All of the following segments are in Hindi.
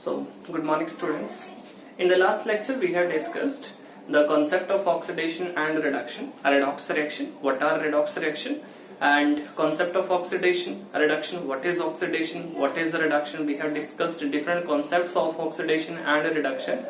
So, good morning students. In the last lecture we have discussed the concept of oxidation and reduction, a redox reaction, what are redox reaction, and concept of oxidation, reduction, what is oxidation, what is reduction. We have discussed different concepts of oxidation and reduction.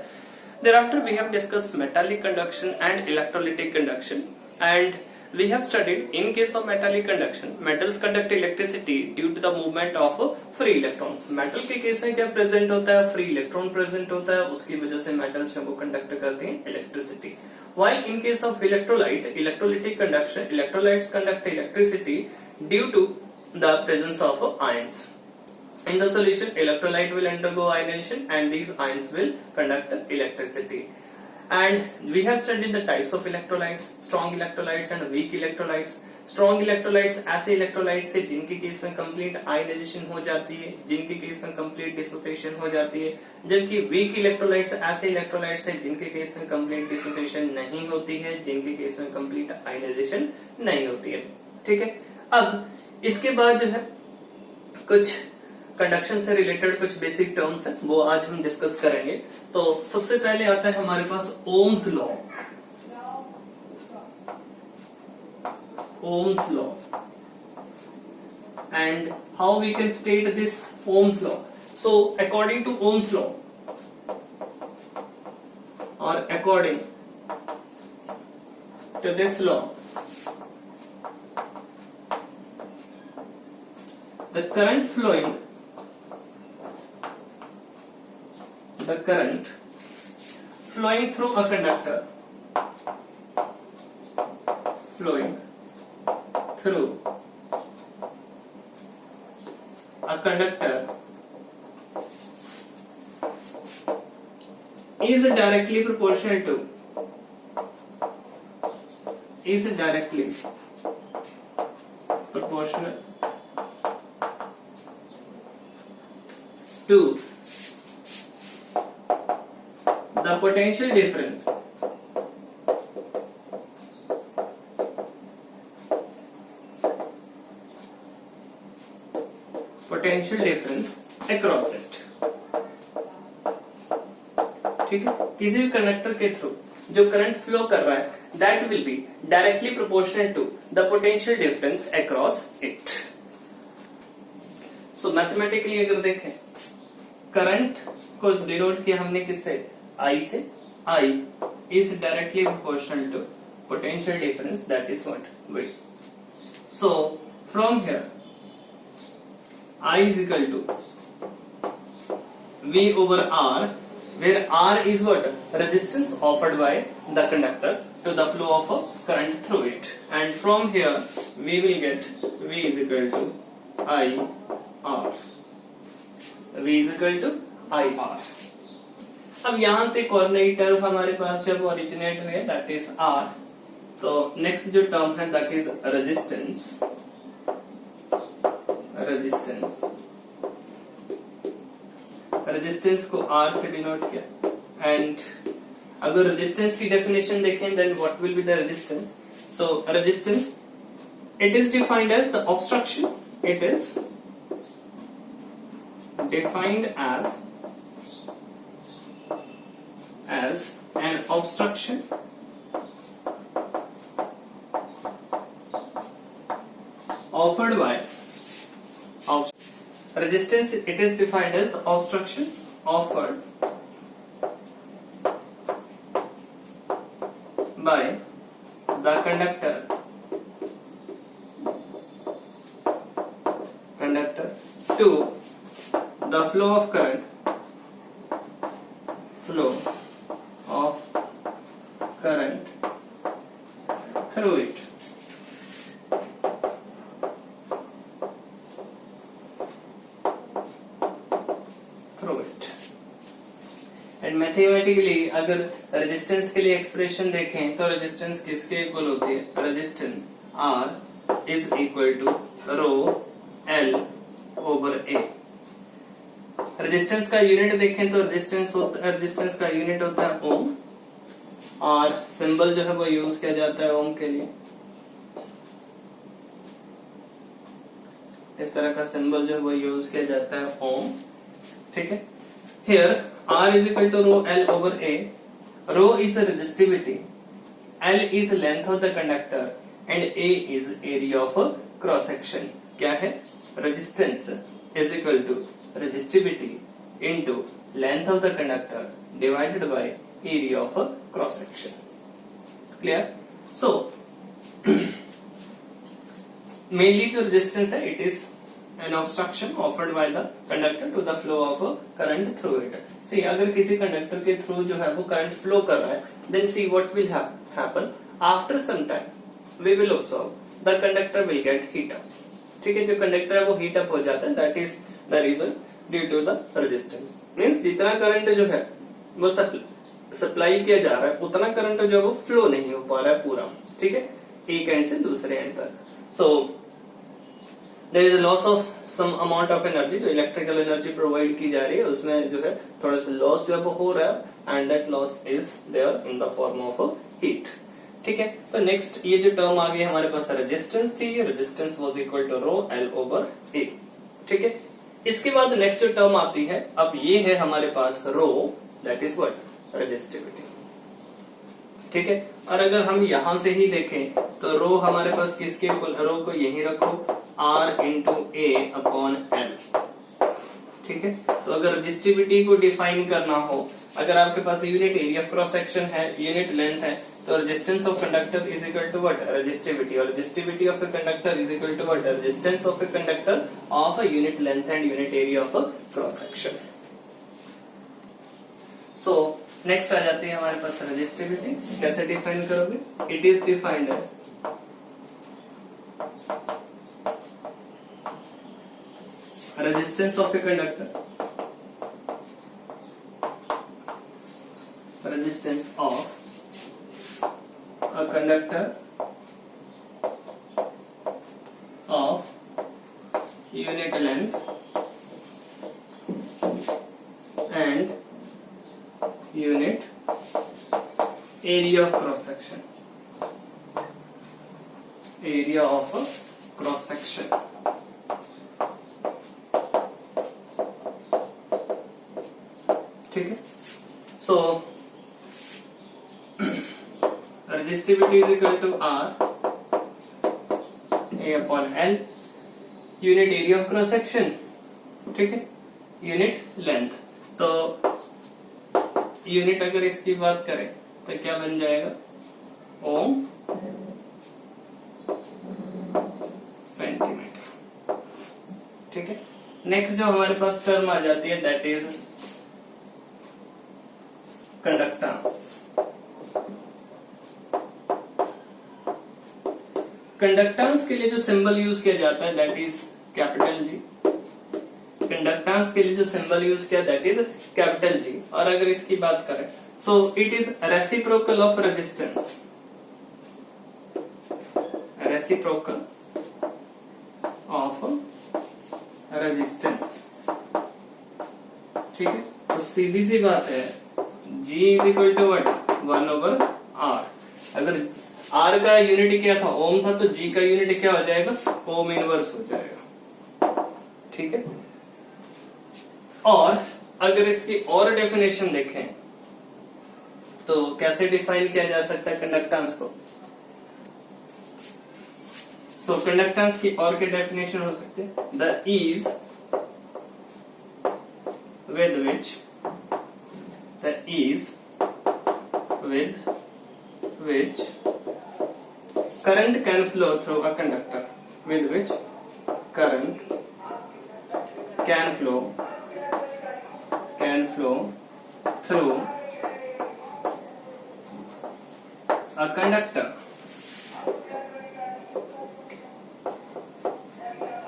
Thereafter we have discussed metallic conduction and electrolytic conduction, and we have studied in case of metallic conduction, metals conduct electricity due to the movement of free electrons. Metal के केस में क्या प्रेजेंट होता है? फ्री इलेक्ट्रॉन प्रेजेंट होता है, उसकी वजह से मेटल्स को कंडक्ट करते हैं electricity. While in case of electrolyte, electrolytic conduction, electrolytes conduct electricity due to the presence of ions. In the solution, electrolyte will undergo ionization and these ions will conduct electricity. And we have studied the types of electrolytes, strong electrolytes and weak electrolytes. Strong electrolytes ऐसे electrolytes है जिनके केस में complete ionization हो जाती है, जिनके केस में complete dissociation हो जाती है, जबकि weak electrolytes ऐसे electrolytes है जिनके केस में complete dissociation नहीं होती है, जिनके केस में complete ionization नहीं होती है. ठीक है. अब इसके बाद जो है कुछ कंडक्शन से रिलेटेड कुछ बेसिक टर्म्स हैं, वो आज हम डिस्कस करेंगे. तो सबसे पहले आता है हमारे पास Ohm's law. Ohm's law and how we can state this Ohm's law. So according to Ohm's law और according to this law, the current flowing through a conductor, flowing through a conductor is directly proportional to the potential difference across it. ठीक है. किसी भी कंडक्टर के थ्रू जो करंट फ्लो कर रहा है, that will be directly proportional to the potential difference across it. So mathematically अगर देखें, करंट को डिनोट किया हमने किससे? I से. I is directly proportional to potential difference, that is what? V. So from here I is equal to V over R, where R is what? Resistance offered by the conductor to the flow of a current through it. And from here we will get V is equal to I R. V is equal to I R. अब यहां से एक और नई टर्म हमारे पास जब ओरिजिनेट हुए, दैट इज R. तो नेक्स्ट जो टर्म है दैट इज रेजिस्टेंस. रेजिस्टेंस को R से डिनोट किया. एंड अगर रेजिस्टेंस की डेफिनेशन देखें, then what will be the resistance? So resistance, it is defined as the obstruction. इट इज defined as an obstruction offered by resistance. It is defined as the obstruction offered by the conductor to the flow of current through it. And mathematically अगर रेजिस्टेंस के लिए एक्सप्रेशन देखें तो रेजिस्टेंस किसके इक्वल होती है? Resistance R is equal to rho L over A. Resistance का यूनिट देखें तो रेजिस्टेंस का यूनिट होता है ओम, और सिंबल जो है वो यूज किया जाता है ओम के लिए. इस तरह का सिंबल जो है वो यूज किया जाता है ओम. ठीक है. here R is equal to rho L over A. Rho is a resistivity, L is length of the conductor and A is area of a cross section. क्या है? Resistance is equal to resistivity into length of the conductor divided by area of a cross section. Clear? So mainly to resistance है, it is an obstruction offered by the conductor to the flow of a current through it. See, अगर किसी कंडक्टर के थ्रू जो है वो करंट फ्लो कर रहा है, then see what will happen after some time we will observe the conductor will get heat up. ठीक है, जो कंडक्टर है वो हीट अप हो जाता है, that is the reason due to the resistance. Means जितना करंट जो है वो सप्लाई किया जा रहा है उतना करंट जो है वो फ्लो नहीं हो पा रहा है पूरा. ठीक है, एक एंड से दूसरे एंड तक. So there is a loss of some amount of energy, जो इलेक्ट्रिकल एनर्जी प्रोवाइड की जा रही है उसमें जो है थोड़ा सा लॉस जो है वो हो रहा है, and that loss is there in the form of heat. ठीक है, तो नेक्स्ट ये जो टर्म आ गई हमारे पास रेजिस्टेंस थी, resistance was equal to rho l over a. ठीक है, इसके बाद नेक्स्ट जो टर्म आती है, अब ये है हमारे पास रो, दैट इज व्हाट? रेजिस्टिविटी. ठीक है, और अगर हम यहां से ही देखें तो रो हमारे पास किसके, रो को यही रखो R इंटू ए अपॉन एल. ठीक है, तो अगर रेजिस्टिविटी को डिफाइन करना हो, अगर आपके पास यूनिट एरिया क्रॉस सेक्शन है, यूनिट लेंथ है, तो resistance of conductor is equal to what? Resistivity. और resistivity of a conductor is equal to what? Resistance of a conductor of a unit length and unit area of a cross section. So next आ जाती है हमारे पास रेजिस्टिविटी. कैसे डिफाइन करोगे? It is defined as resistance of a conductor, resistance of a conductor of unit length and unit area of cross section, area of a cross section. ठीक है, so resistivity is equal to R A upon L, unit area of cross section. ठीक है, यूनिट लेंथ. तो यूनिट अगर इसकी बात करें तो क्या बन जाएगा? ओम सेंटीमीटर. ठीक है, नेक्स्ट जो हमारे पास टर्म आ जाती है दैट इज कंडक्टेंस. कंडक्टेंस के लिए जो सिंबल यूज किया जाता है that is capital G. Conductance के लिए जो सिंबल यूज किया दैट इज कैपिटल जी. और अगर इसकी बात करें so it is reciprocal of resistance, reciprocal of resistance. ठीक है, तो सीधी सी बात है G is equal to what? 1 over R. अगर R का यूनिट क्या था? ओम था, तो G का यूनिट क्या हो जाएगा? ओम इनवर्स हो जाएगा. ठीक है, और अगर इसकी और डेफिनेशन देखें तो कैसे डिफाइन किया जा सकता है कंडक्टेंस को? सो कंडक्टेंस की और क्या डेफिनेशन हो सकती है? The ease with which the ease with which current can flow through a conductor, with which current can flow through a conductor.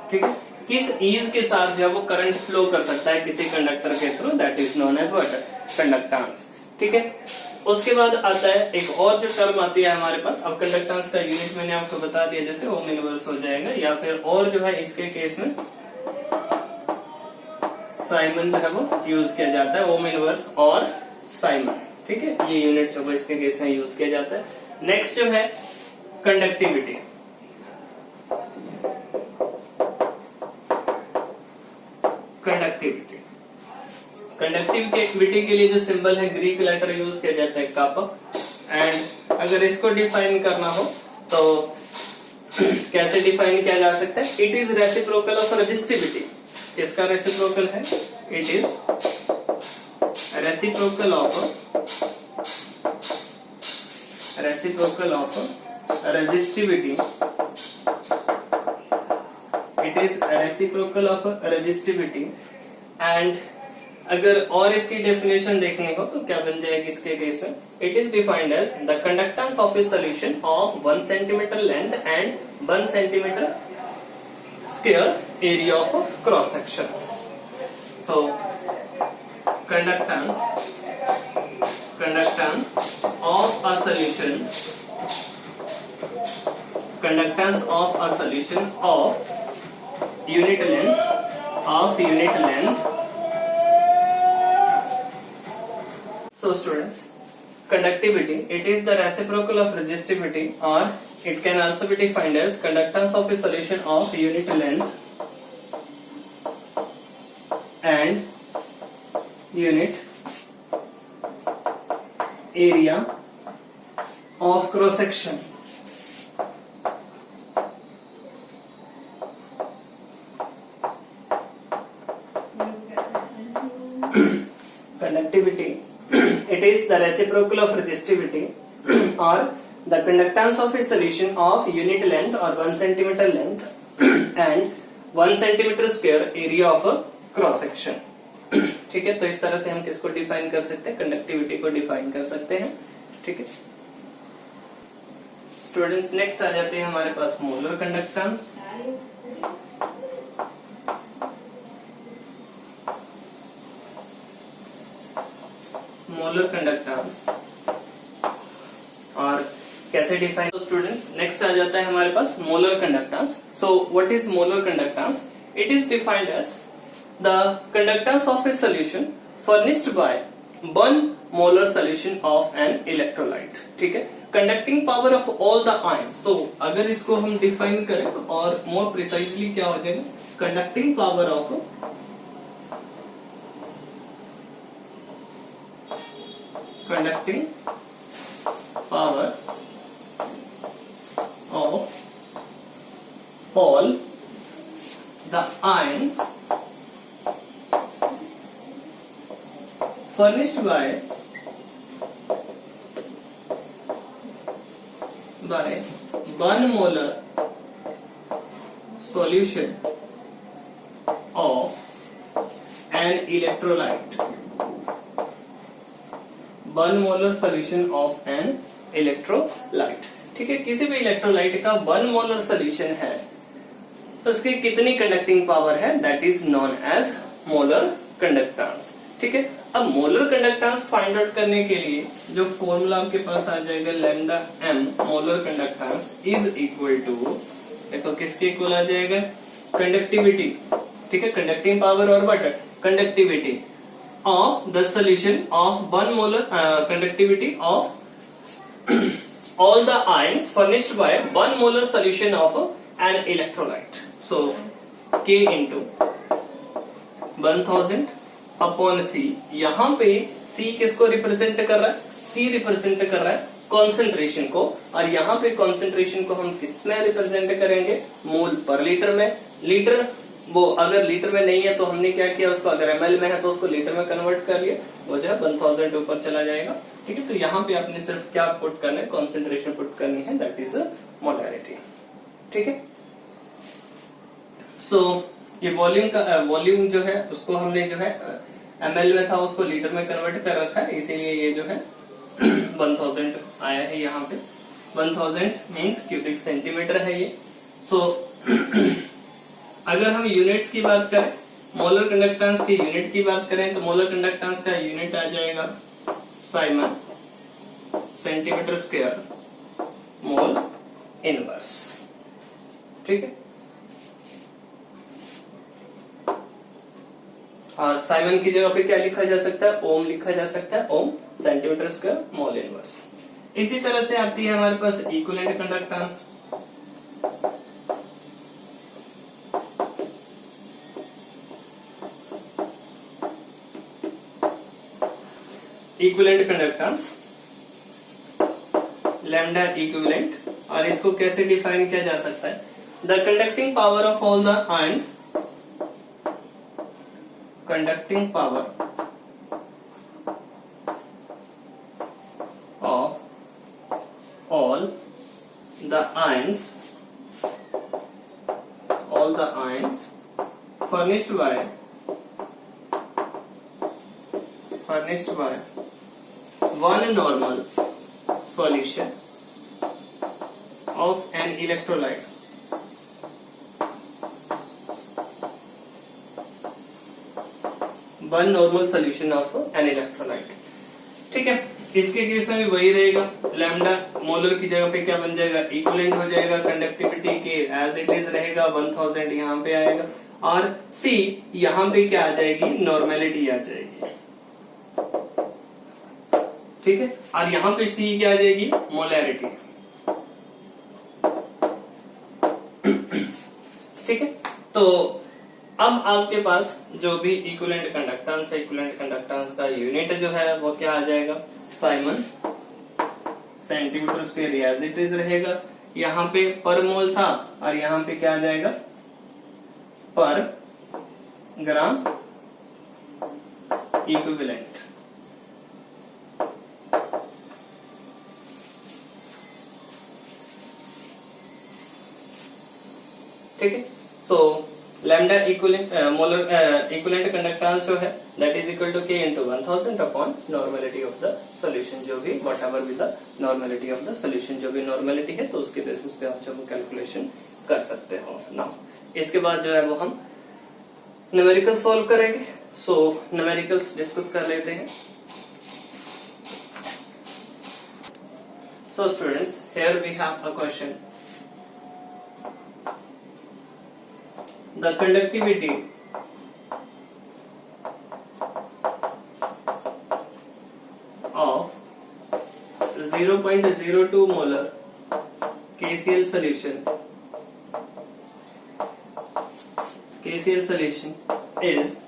ठीक है, किस ईज के साथ जो है वो करंट फ्लो कर सकता है किसी कंडक्टर के through, that is known as what? Conductance. ठीक है, उसके बाद आता है एक और जो टर्म आती है हमारे पास. अब कंडक्टेंस का यूनिट मैंने आपको बता दिया, जैसे ओम इनवर्स हो जाएगा, या फिर और जो है इसके केस में साइमन जो है वो यूज किया जाता है, ओम इनवर्स और साइमन. ठीक है, ये यूनिट जो है इसके केस में यूज किया जाता है. नेक्स्ट जो है कंडक्टिविटी. कंडक्टिविटी के लिए जो सिंबल है ग्रीक लेटर यूज किया जाता है कापा। एंड अगर इसको डिफाइन करना हो तो कैसे डिफाइन किया जा सकता है? It is reciprocal of resistivity. इसका रेसिप्रोकल है, it is reciprocal of resistivity. It is reciprocal of resistivity. And अगर और इसकी डेफिनेशन देखनी हो तो क्या बन जाएगी इसके केस में? It is defined as the conductance of a solution of 1 centimetre length and 1 centimetre square area of cross section. So conductance of a solution of unit length. So students, conductivity, it is the reciprocal of resistivity, or it can also be defined as conductance of a solution of unit length and unit area of cross section. Conductivity, it is the reciprocal of resistivity or the conductance of a solution of unit length or 1 centimeter length and 1 centimeter square area of a cross section. ठीक है, तो इस तरह से हम किसको डिफाइन कर सकते हैं? कंडक्टिविटी को डिफाइन कर सकते हैं। ठीक है स्टूडेंट्स, नेक्स्ट आ जाते हैं हमारे पास मोलर कंडक्टेंस। मोलर कंडक्टेंस और कैसे डिफाइन? तो स्टूडेंट्स, नेक्स्ट आ जाता है हमारे पास molar conductance. So what is molar conductance? It is defined as the conductance of a solution furnished by 1 molar solution of an electrolyte. ठीक है, conducting power of all the ions. So अगर इसको हम डिफाइन करें तो और more precisely क्या हो जाएगा? conducting power of all the ions furnished by 1 molar solution of an electrolyte. 1 molar solution of an electrolyte. ठीक है, किसी भी इलेक्ट्रोलाइट का 1 मोलर सोल्यूशन है तो उसकी कितनी कंडक्टिंग पावर है? That is known as molar conductance. ठीक है, अब मोलर कंडक्टेंस फाइंड आउट करने के लिए जो फॉर्मूला आपके पास आ जाएगा, lambda M molar conductance is equal to, देखो किसके इक्वल आ जाएगा? कंडक्टिविटी। ठीक है, कंडक्टिंग पावर और what? Conductivity of the solution of 1 molar conductivity of all the ions furnished by 1 molar solution of an electrolyte. So K into 1000 upon C। यहाँ पे C किसको रिप्रेजेंट कर रहा है? C रिप्रेजेंट कर रहा है कॉन्सेंट्रेशन को, और यहाँ पे कॉन्सेंट्रेशन को हम किस में रिप्रेजेंट करेंगे? मोल पर लीटर में। लीटर वो अगर लीटर में नहीं है तो हमने क्या किया उसको, अगर ml में है तो उसको लीटर में कन्वर्ट कर लिया, वो जो है 1000 ऊपर चला जाएगा। ठीक है, तो यहाँ पे आपने सिर्फ क्या पुट करना है? कॉन्सेंट्रेशन पुट करनी है, दैट इज मोलैरिटी। ठीक है, सो ये वॉल्यूम जो है उसको हमने जो है ml में था उसको लीटर में कन्वर्ट कर रखा है, इसीलिए ये जो है 1000 आया है यहाँ पे। 1000 मीन्स क्यूबिक सेंटीमीटर है ये। सो अगर हम यूनिट्स की बात करें, मोलर कंडक्टेंस की यूनिट की बात करें तो मोलर कंडक्टेंस का यूनिट आ जाएगा siemens centimetre square mole inverse. ठीक है, और साइमन की जगह पे क्या लिखा जा सकता है? ओम लिखा जा सकता है, ohm centimetre square mole inverse. इसी तरह से आती है हमारे पास equivalent conductance. Equivalent conductance lambda equivalent, और इसको कैसे डिफाइन किया जा सकता है? The conducting power of all the ions, conducting power of all the ions furnished by one normal solution of an electrolyte one normal solution of an electrolyte. ठीक है, इसके केस में भी वही रहेगा, लैम्डा मोलर की जगह पे क्या बन जाएगा? इक्विवेलेंट हो जाएगा, कंडक्टिविटी के एज इट इज रहेगा 1000 यहाँ पे आएगा, और सी यहाँ पे क्या आ जाएगी? नॉर्मेलिटी आ जाएगी। ठीक है, और यहाँ पे सी क्या आ जाएगी? मोलैरिटी। ठीक है, तो अब आपके पास जो भी इक्विवेलेंट कंडक्टेंस है, इक्विवेलेंट कंडक्टेंस का यूनिट जो है वो क्या आ जाएगा? Siemens centimetre square as it is रहेगा। यहाँ पे पर मोल था और यहाँ पे क्या आ जाएगा? पर ग्राम इक्विवेलेंट। ठीक है, so lambda equivalent molar equivalent conductance जो है that is equal to K into 1000 upon normality of the solution, जो भी whatever with the normality of the solution, जो भी नॉर्मेलिटी है तो उसके बेसिस पे आप जब कैलकुलेशन कर सकते हो। नाउ इसके बाद जो है वो हम न्यूमेरिकल सॉल्व करेंगे। सो न्यूमेरिकल्स डिस्कस कर लेते हैं। So students, here we have a question. The conductivity of 0.02 molar KCl solution is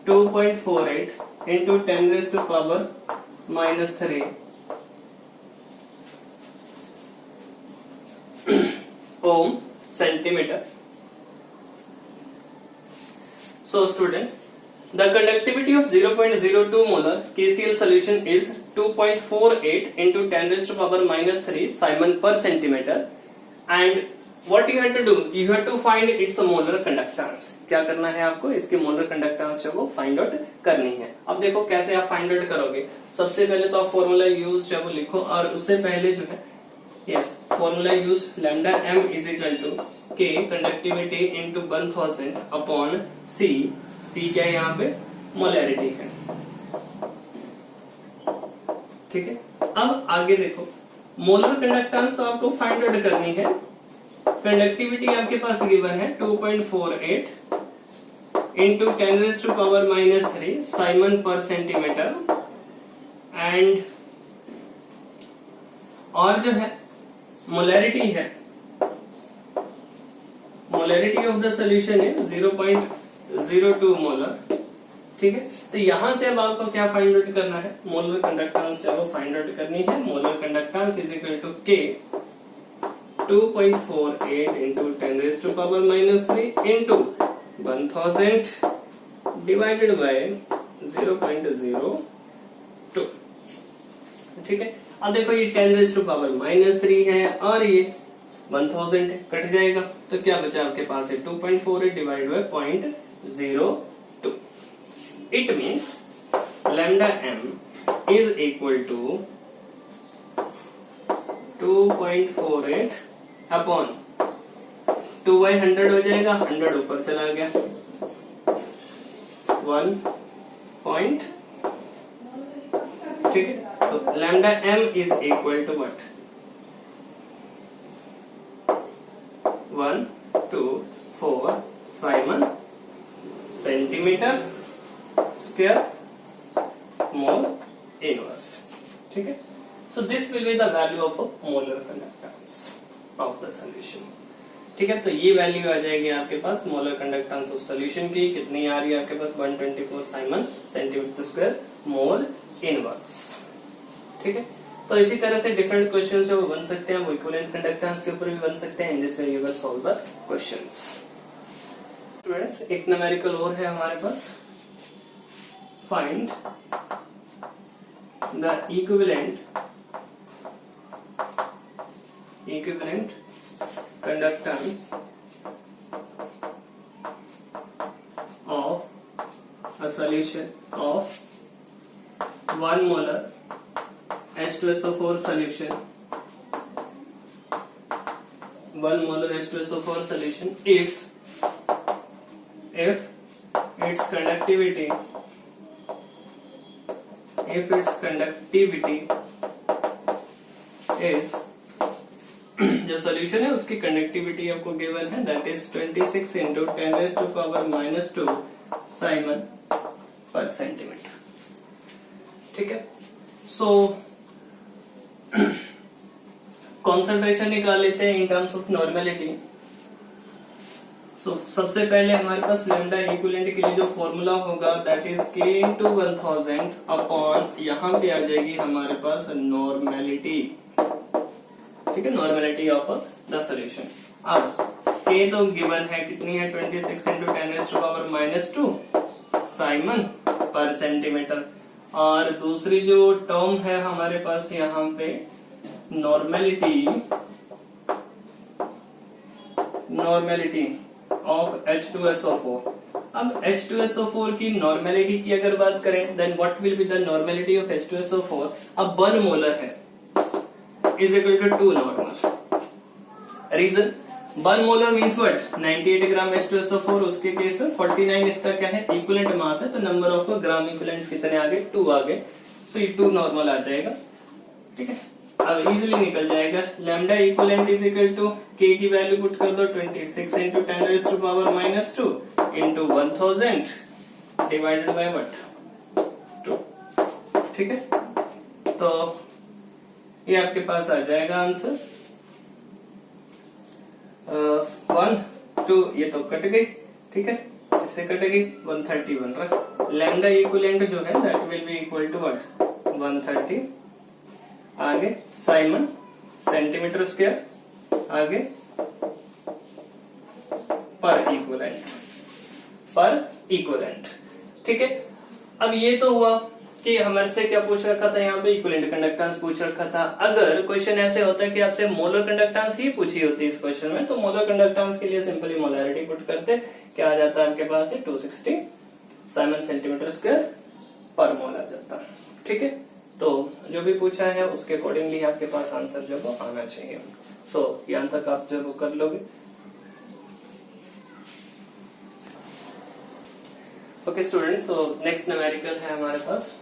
2.48 into 10 raised to power minus 3 ohm centimeter. So students, the conductivity of 0.02 molar KCl solution is 2.48 into 10 raised to power minus 3 Simon per centimeter, and what you have to do, you have to find its molar conductance। क्या करना है आपको? इसके मोलर कंडक्टेंस जो वो फाइंड आउट करनी है। अब देखो कैसे आप फाइंड आउट करोगे। सबसे पहले तो आप फॉर्मूला यूज जो वो लिखो, और उससे पहले जो है yes formula use lambda m is equal to K conductivity into 1000 upon C। C क्या है यहाँ पे? मोलैरिटी है। ठीक है, अब आगे देखो, मोलर कंडक्टेंस तो आपको फाइंड आउट करनी है। कंडक्टिविटी आपके पास गिवन है 2.48 into 10 raised to power minus 3 Simon पर सेंटीमीटर, एंड और जो है मोलैरिटी है, molarity of the solution is 0.02 molar. ठीक है, तो यहां से अब आपको क्या फाइंड आउट करना है? मोलर कंडक्टेंस जो फाइंड आउट करनी है। Molar conductance is equal to K 2.48 into 10 raised to power minus 3 into 1000 divided by 0.02। ठीक है, अब देखो ये 10 raised to power minus 3 है और ये 1000 है, कट जाएगा तो क्या बचा आपके पास है? 2.48 divided by 0.02। It means lambda m is equal to 2.48 upon 2 by 100 हो जाएगा, 100 ऊपर चला गया, 1 पॉइंट। ठीक है, तो lambda m is equal to what? 124 siemens centimetre square mole inverse. ठीक है, so this will be the value of molar conductance of the solution. ठीक है, तो ये वैल्यू आ जाएगी आपके पास मोलर कंडक्टेंस ऑफ सॉल्यूशन की, कितनी आ रही है आपके पास 124 siemens centimetre square mole inverse. ठीक है, तो इसी तरह से डिफरेंट क्वेश्चंस जो बन सकते हैं वो इक्विवेलेंट कंडक्टेंस के ऊपर भी बन सकते हैं। In this way you will solve the questions. Students, एक न्यूमेरिकल और है हमारे पास, find the equivalent conductance of a solution of 1 molar H2SO4 solution, 1 molar H2SO4 solution if its conductivity is, जो सॉल्यूशन है उसकी कंडक्टिविटी आपको गिवन है, दैट इज 26 इंटू 10⁻⁻² साइमन पर सेंटीमीटर। ठीक है, सो कॉन्सेंट्रेशन निकाल लेते हैं इन टर्म्स ऑफ नॉर्मेलिटी। सो सबसे पहले हमारे पास लैम्डा इक्विवेलेंट के लिए जो फॉर्मूला होगा that is K into 1000 upon, यहाँ पे आ जाएगी हमारे पास नॉर्मेलिटी। ठीक है, नॉर्मेलिटी ऑफ द सॉल्यूशन। अब K तो गिवन है, कितनी है 26 इंटू 10⁻⁻² साइमन पर सेंटीमीटर, और दूसरी जो टर्म है हमारे पास यहाँ पे नॉर्मेलिटी ऑफ H2SO4। अब H2SO4 की नॉर्मेलिटी की अगर बात करें then what will be the normality of H2SO4। अब 1 मोलर है is equal to 2 normal. Reason 1 molar means what 98 gram H2SO4, उसके केस 49 इसका क्या है इक्विवेलेंट मास है, तो नंबर ऑफ ग्राम इक्विवेलेंट्स कितने आ गए 2 आ गए, सो ये 2 नॉर्मल आ जाएगा। ठीक है, अब इजीली निकल जाएगा, lambda equivalent is equal to K की वैल्यू पुट कर दो 26 into 10⁻⁻² into 1000 divided by what 2। ठीक है, तो ये आपके पास आ जाएगा आंसर 1 2, ये तो कट गई। ठीक है, इससे कट गई 131 रहा। लैम्डा इक्विवेलेंट जो है that will be equal to what 130, आगे साइमन सेंटीमीटर स्क्वायर, आगे पर इक्विवेलेंट। ठीक है, अब ये तो हुआ कि हमारे से क्या पूछ रखा था, यहाँ पे इक्विवेलेंट कंडक्टेंस पूछ रखा था। अगर क्वेश्चन ऐसे होता है कि आपसे मोलर कंडक्टेंस ही पूछी होती है इस क्वेश्चन में, तो मोलर कंडक्टेंस के लिए सिंपली मोलैरिटी पुट करते, क्या आ जाता है आपके पास 260 साइमन सेंटीमीटर स्क्वायर पर मोल आ जाता। ठीक है, तो जो भी पूछा है उसके अकॉर्डिंगली आपके पास आंसर जो वो आना चाहिए। सो यहाँ तक आप जरूर कर लोगे। ओके स्टूडेंट्स, तो नेक्स्ट न्यूमेरिकल है हमारे पास,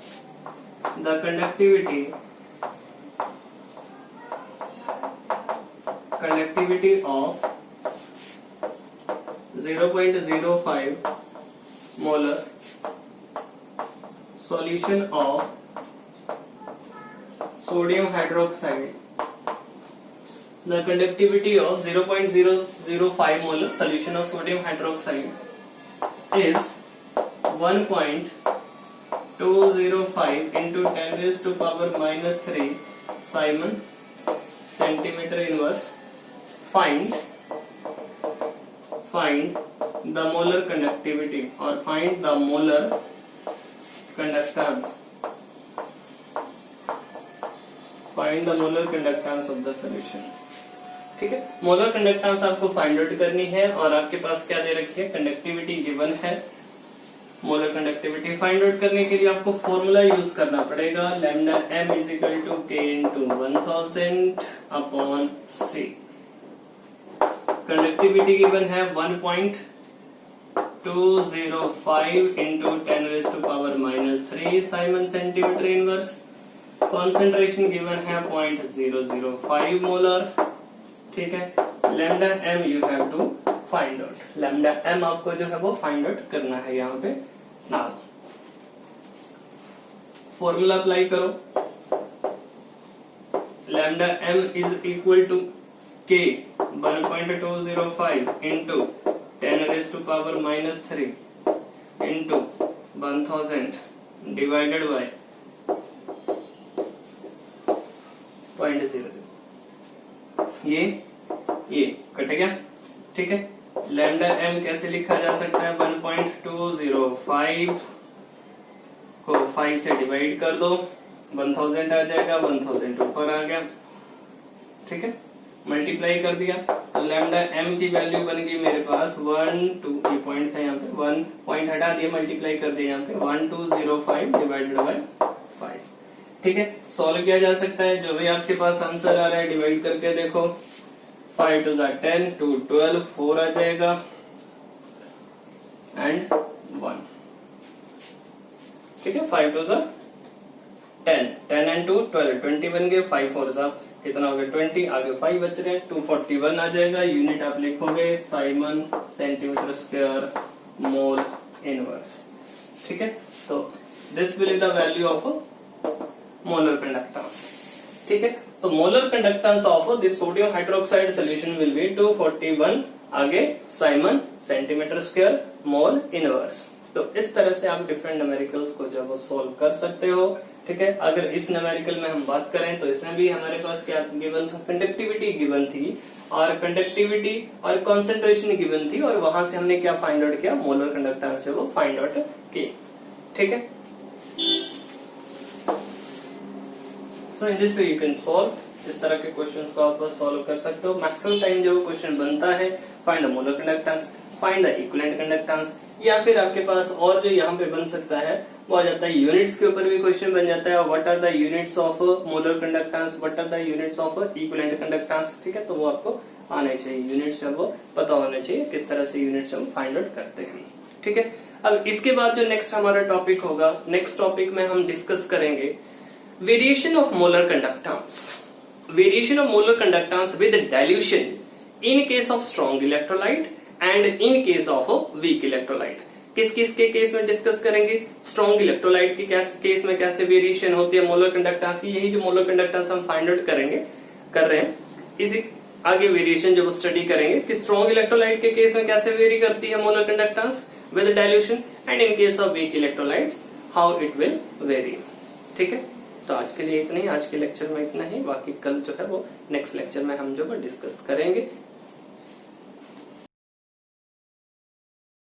the conductivity of 0.05 molar solution of sodium hydroxide, the conductivity of 0.005 molar solution of sodium hydroxide is 1.205 into 10 raised to power minus 3 Simon centimeter inverse. Find the molar conductivity or find the molar conductance. Find the molar conductance of the solution. ठीक है, मोलर कंडक्टेंस आपको फाइंड आउट करनी है और आपके पास क्या दे रखी है, कंडक्टिविटी गिवन है। मोलर कंडक्टिविटी फाइंड आउट करने के लिए आपको फॉर्मूला यूज करना पड़ेगा, lambda m is equal to K into 1000 upon C। Conductivity given है 1.205 into 10 raise to power minus 3 siemens centimetre inverse. Concentration given है 0.005 मोलर। ठीक है, lambda m you have to find out, lambda m आपको जो है वो फाइंड आउट करना है। यहाँ पे नाउ फॉर्मूला अप्लाई करो, lambda m is equal to K 1.205 into 10 raised to power minus 3 into 1000 divided by 0.00। ये कट गया, ठीक है। लैम्डा एम कैसे लिखा जा सकता है? 1.205 को 5 से डिवाइड कर दो, 1000 आ जाएगा, 1000 ऊपर आ गया, ठीक है। मल्टीप्लाई कर दिया तो लैम्डा एम की वैल्यू बन गई मेरे पास 1 पॉइंट था यहाँ पे, 1 पॉइंट हटा दिया, मल्टीप्लाई कर दिया यहाँ पे 1205 डिवाइडेड बाय 5, ठीक है। सॉल्व किया जा सकता है, जो भी आपके पास आंसर आ रहा है डिवाइड करके देखो। 5 2 10, 2 12, 4 आ जाएगा एंड 1, ठीक है। 5 2 10, 10 एंड 2 12, 20 बन गए, 5 4 कितना हो गया 20, आगे 5 बच रहे हैं, 241 आ जाएगा। यूनिट आप लिखोगे Simon centimetre square mole inverse, ठीक है। तो this will be the value of molar conductance, ठीक है। तो molar conductance of this sodium hydroxide solution will be 241, आगे Simon centimetre square mole inverse. तो इस तरह से आप डिफरेंट न्यूमेरिकल्स को जो वो सोल्व कर सकते हो, ठीक है। अगर इस न्यूमेरिकल में हम बात करें तो इसमें भी हमारे पास क्या गिवन था? कंडक्टिविटी गिवन थी, और कंडक्टिविटी और कॉन्सेंट्रेशन गिवन थी, और वहां से हमने क्या फाइंड आउट किया? मोलर कंडक्टेंस जो वो फाइंड आउट की, ठीक है। So in this way you can solve, इस तरह के क्वेश्चंस को आप सॉल्व कर सकते हो। मैक्सिमम टाइम जो क्वेश्चन बनता है find the molar conductance, find the equivalent conductance, या फिर आपके पास और जो यहाँ पे बन सकता है वो आ जाता है यूनिट्स के ऊपर भी क्वेश्चन बन जाता है। What are the units of molar conductance, what are the units of equivalent conductance, ठीक है। तो वो आपको आने चाहिए, यूनिट्स है वो पता होने चाहिए, किस तरह से यूनिट्स हम फाइंड आउट करते हैं, ठीक है। अब इसके बाद जो नेक्स्ट हमारा टॉपिक होगा, नेक्स्ट टॉपिक में हम डिस्कस करेंगे variation of molar conductance, variation of molar conductance with dilution in case of strong electrolyte and in case of weak electrolyte. किस किस के केस में डिस्कस करेंगे? स्ट्रॉन्ग इलेक्ट्रोलाइट के केस में कैसे वेरिएशन होती है मोलर कंडक्टेंस की, यही जो मोलर कंडक्टेंस हम फाइंड आउट कर रहे हैं, इसी आगे वेरिएशन जो स्टडी करेंगे कि स्ट्रॉन्ग इलेक्ट्रोलाइट के केस में कैसे वेरी करती है molar conductance with dilution, and in case of weak electrolyte how it will very, ठीक है। तो आज के लिए इतना ही, आज के लेक्चर में इतना ही, बाकी कल जो है वो नेक्स्ट लेक्चर में हम जो डिस्कस करेंगे